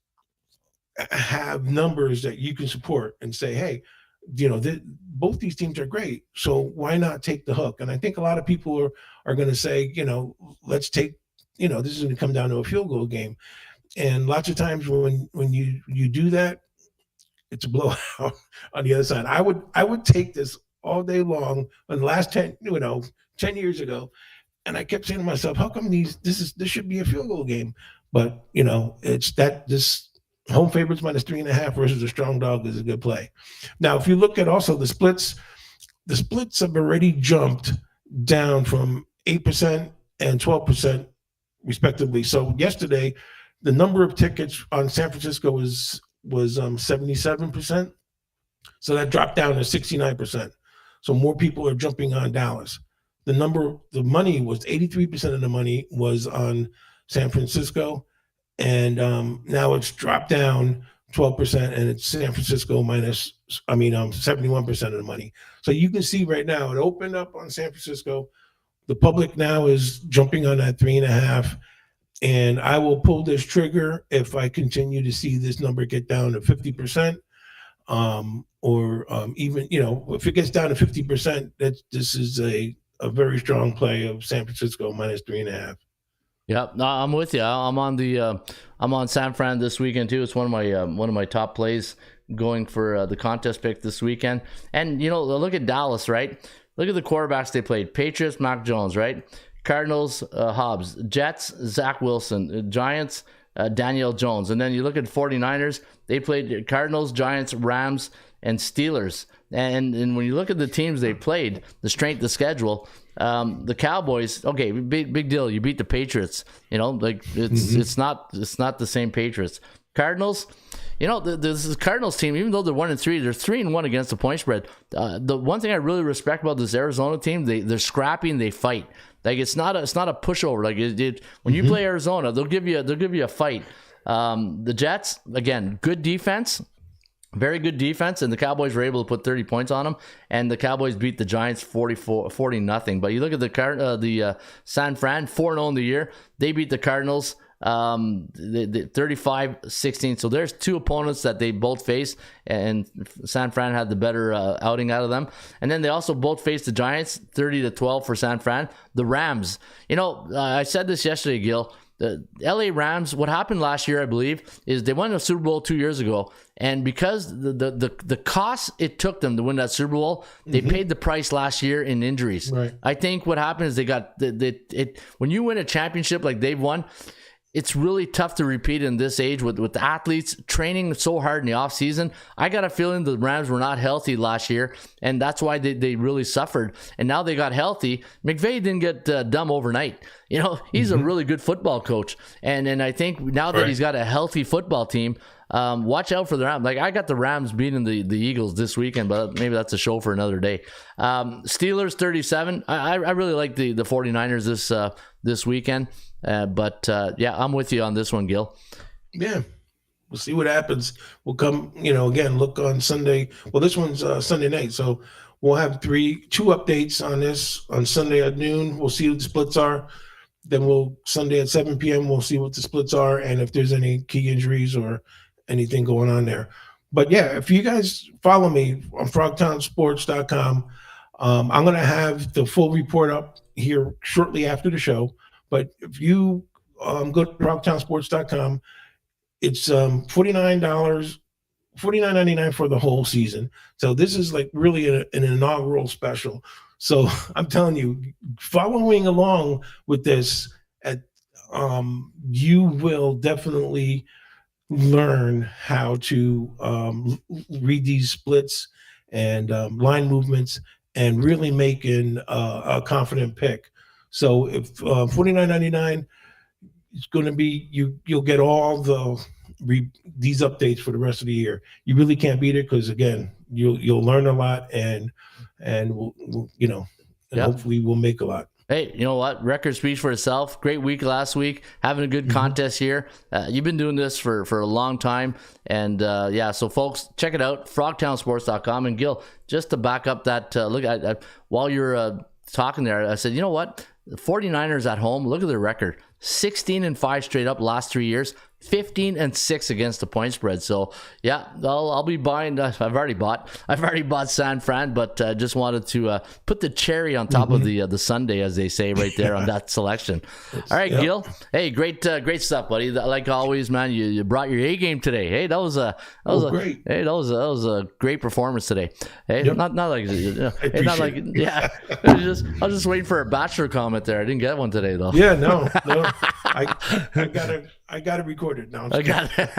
have numbers that you can support and say, hey, both these teams are great, so why not take the hook? And I think a lot of people are going to say, let's take, this is going to come down to a field goal game. And lots of times when you do that, it's a blowout on the other side. I would take this all day long. In the last 10 years ago, and I kept saying to myself, how come this should be a field goal game? But it's that this home favorites -3.5 versus a strong dog is a good play. Now, if you look at also the splits have already jumped down from 8% and 12% respectively. So yesterday, the number of tickets on San Francisco was 77%. So that dropped down to 69%. So more people are jumping on Dallas. The money was 83% of the money was on San Francisco. And now it's dropped down 12%, and it's San Francisco 71% of the money. So you can see right now it opened up on San Francisco. The public now is jumping on that 3.5, and I will pull this trigger if I continue to see this number get down to 50%, or even if it gets down to 50%, this is a very strong play of San Francisco -3.5. Yeah, no, I'm with you. I'm on San Fran this weekend too. It's one of my top plays going for the contest pick this weekend. And look at Dallas, right? Look at the quarterbacks they played. Patriots, Mac Jones, right? Cardinals, Hobbs. Jets, Zach Wilson. Giants, Daniel Jones. And then you look at 49ers, they played Cardinals, Giants, Rams, and Steelers. And when you look at the teams they played, the strength of schedule, the Cowboys, okay, big deal. You beat the Patriots. It's not the same Patriots. Cardinals, this is Cardinals team. Even though they're 1-3, they're 3-1 against the point spread. The one thing I really respect about this Arizona team, they're scrappy and they fight. Like it's not a pushover. Like when you play Arizona, they'll give you a fight. The Jets, again, good defense. Very good defense, and the Cowboys were able to put 30 points on them, and the Cowboys beat the Giants 40-0. But you look at the San Fran, 4-0 in the year. They beat the Cardinals 35-16. So there's two opponents that they both faced, and San Fran had the better outing out of them. And then they also both faced the Giants, 30-12 for San Fran. The Rams, I said this yesterday, Gil. The LA Rams, what happened last year, I believe, is they won the Super Bowl 2 years ago, and because the cost it took them to win that Super Bowl, they paid the price last year in injuries. Right. I think what happened is they got when you win a championship like they've won, it's really tough to repeat in this age with the athletes training so hard in the off season. I got a feeling the Rams were not healthy last year, and that's why they really suffered. And now they got healthy. McVay didn't get dumb overnight. You know, he's a really good football coach. And I think now that he's got a healthy football team, watch out for the Rams. Like, I got the Rams beating the Eagles this weekend, but maybe that's a show for another day. Steelers 37. I really like the 49ers this weekend. But I'm with you on this one, Gil. Yeah. We'll see what happens. We'll come, again, look on Sunday. Well, this one's Sunday night. So we'll have two updates on this on Sunday at noon. We'll see what the splits are. Then Sunday at 7 p.m., we'll see what the splits are and if there's any key injuries or anything going on there. But yeah, if you guys follow me on frogtownsports.com, I'm going to have the full report up here shortly after the show. But if you go to frogtownsports.com, it's $49.99 for the whole season. So this is like really an inaugural special. So I'm telling you, following along with this, you will definitely learn how to read these splits and line movements and really make a confident pick. So if $49.99 is going to be, you'll get all these updates for the rest of the year. You really can't beat it because, again, you'll learn a lot and hopefully we'll make a lot. Hey, you know what? Record speaks for itself. Great week last week. Having a good contest here. You've been doing this for a long time. And so folks, check it out. frogtownsports.com. And Gil, just to back up that, look at while you're talking there, I said, you know what? The 49ers at home, look at their record. 16-5 straight up last 3 years. 15-6 against the point spread. So yeah, I'll be buying. I've already bought San Fran, but just wanted to put the cherry on top of the sundae, as they say right there on that selection. All right, Gil. Hey, great stuff, buddy. Like always, man. You brought your A game today. Hey, that was great. Hey, that was a great performance today. Hey, not like yeah. I was just waiting for a bachelor comment there. I didn't get one today though. Yeah, no. I got it recorded now. I got it.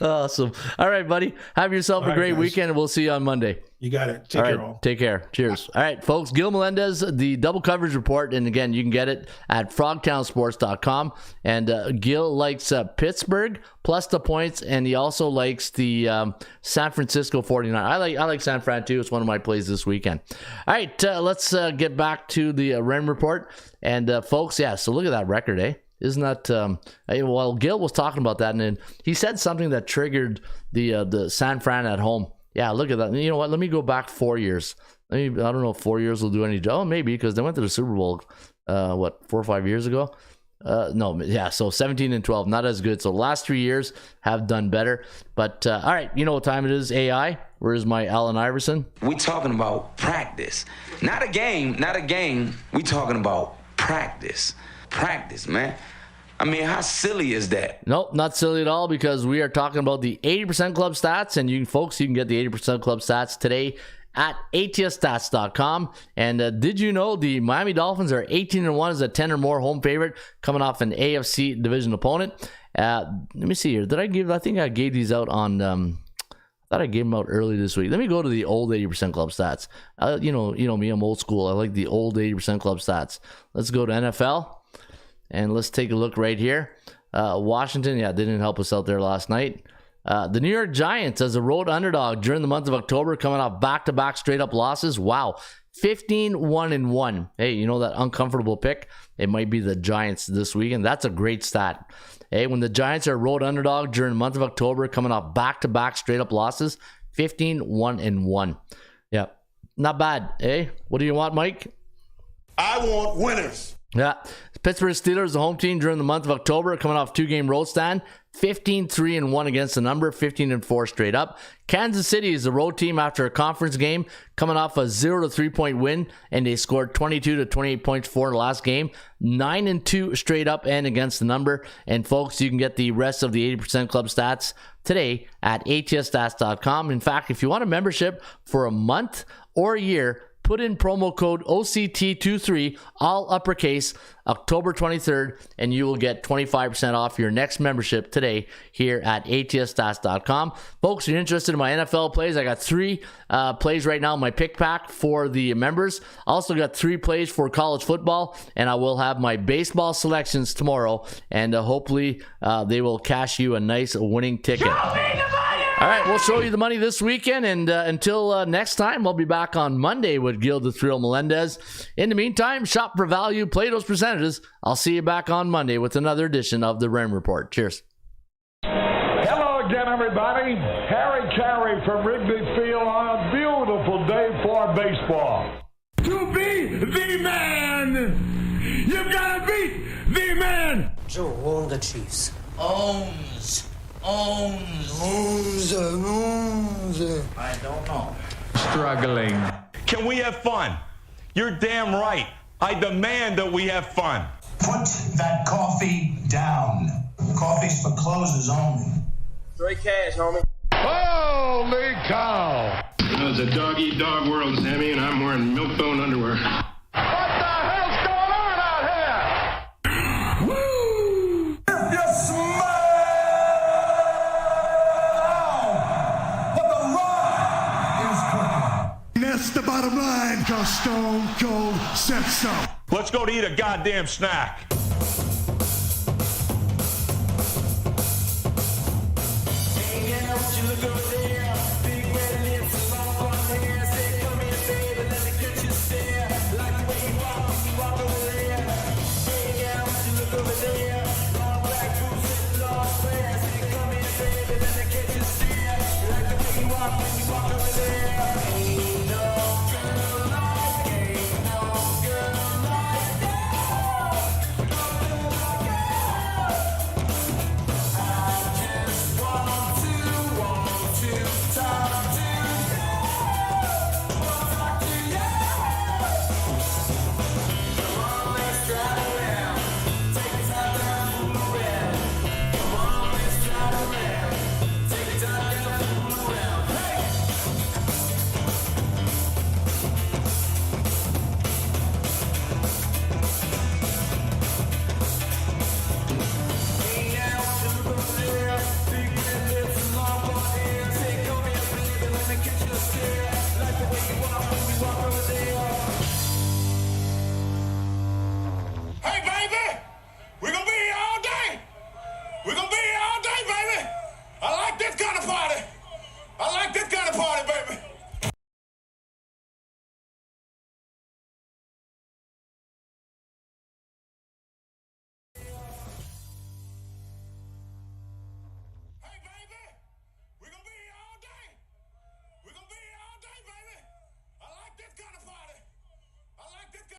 Awesome. All right, buddy. Have yourself a great weekend, and we'll see you on Monday. You got it. Take care, all. Take care. Cheers. All right, folks. Gil Melendez, the double coverage report. And again, you can get it at frogtownsports.com. And Gil likes Pittsburgh plus the points, and he also likes the San Francisco 49. I like San Fran too. It's one of my plays this weekend. All right, let's get back to the REM report. And folks, so look at that record, eh? Isn't that well, Gil was talking about that, and then he said something that triggered the San Fran at home. Yeah, look at that. You know what? Let me go back 4 years. I don't know if 4 years will do any job. Oh, maybe, because they went to the Super Bowl 4 or 5 years ago. So 17-12, not as good. So last 3 years have done better. But all right, you know what time it is? AI. Where's my Allen Iverson? We talking about practice, not a game. We talking about practice. Practice, man. I mean, how silly is that? Nope, not silly at all, because we are talking about the 80% Club stats, and you can get the 80% Club stats today at atsstats.com. And did you know the Miami Dolphins are 18-1 as a 10 or more home favorite, coming off an AFC division opponent? Let me see here. I think I gave these out on. I thought I gave them out early this week. Let me go to the old 80% Club stats. You know me, I'm old school. I like the old 80% Club stats. Let's go to NFL. And let's take a look right here. Washington, they didn't help us out there last night. The New York Giants as a road underdog during the month of October, coming off back-to-back straight-up losses. Wow, 15-1-1. Hey, you know that uncomfortable pick? It might be the Giants this weekend. That's a great stat. Hey, when the Giants are a road underdog during the month of October, coming off back-to-back straight-up losses, 15-1-1. Yeah, not bad. Hey, what do you want, Mike? I want winners. Yeah, Pittsburgh Steelers, the home team during the month of October, coming off 2-game road stand, 15-3-1 against the number, 15-4 straight up. Kansas City is the road team after a conference game, coming off a 0-3 point win, and they scored 22 to 28 points for the last game, 9-2 straight up and against the number. And folks, you can get the rest of the 80% Club stats today at atsstats.com. In fact, if you want a membership for a month or a year, put in promo code OCT23, all uppercase, October 23rd, and you will get 25% off your next membership today here at ATSstats.com. Folks, if you're interested in my NFL plays, I got 3 plays right now in my pick pack for the members. Also got 3 plays for college football, and I will have my baseball selections tomorrow, and hopefully they will cash you a nice winning ticket. All right, we'll show you the money this weekend, and until next time, we'll be back on Monday with Gil the Thrill Melendez. In the meantime, shop for value, play those percentages. I'll see you back on Monday with another edition of the Rem Report. Cheers. Hello again, everybody. Harry Carey from Wrigley Field on a beautiful day for baseball. To be the man, you've got to beat the man. Joe, who owned the Chiefs? Owns. I don't know. Struggling. Can we have fun? You're damn right. I demand that we have fun. Put that coffee down. Coffee's for closers only. Straight cash, homie. Holy cow. You know, it's a dog-eat-dog world, Sammy, and I'm wearing milk-bone underwear. What the hell's going on out here? Woo! If you smell what the Rock is cooking. That's the bottom line, 'cause Stone Cold said so. Let's go to eat a goddamn snack.